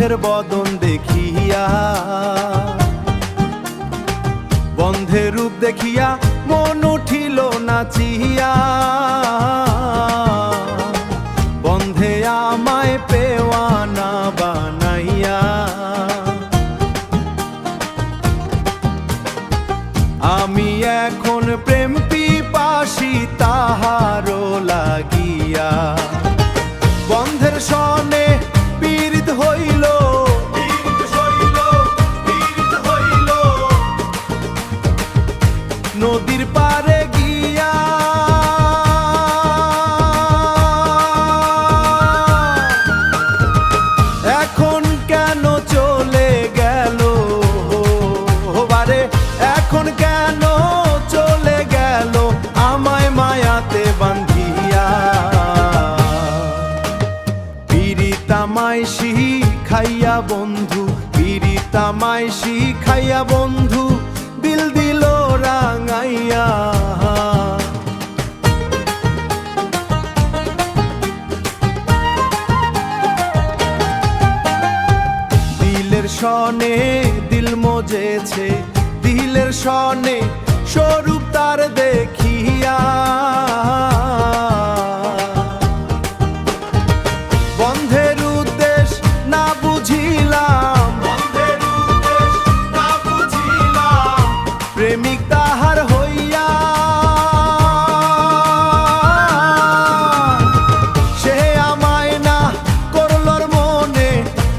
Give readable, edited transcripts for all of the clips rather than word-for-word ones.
বন্ধের বদন দেখিয়া, বন্ধের রূপ দেখিয়া মন উঠিল নাচিয়া। বন্ধে আমায় পেওয়ানা বানাইয়া, আমি এখন প্রেম পিপাসী তাহারও লাগিয়া। বন্ধের সনে পীড়িত হইল, নদীর পারে গিয়া। এখন কেন চলে গেল বারে, এখন কেন চলে গেল আমায় মায়াতে বান্ধিয়া। পীড়িতামায় শিখাইয়া বন্ধু, পীড়িতামায় শিখাইয়া বন্ধু দিল দিল রাঙাইয়া। দিলের সনে দিল মজেছে, দিলের সনে স্বরূপ তার দেখিয়া। বন্ধের উদ্দেশ্য না বুঝিলাম, বন্ধের উদ্দেশ্য না বুঝিলাম, প্রেমিক তাহার হইয়া। সে আমায় না করলর মনে,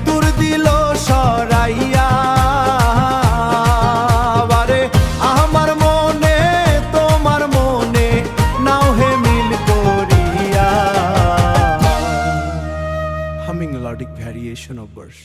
দূর দিল সরাইয়া। বারে আমার মনে তোমার মনে নাও হে মিল করিয়া। Humming melodic variation of verse.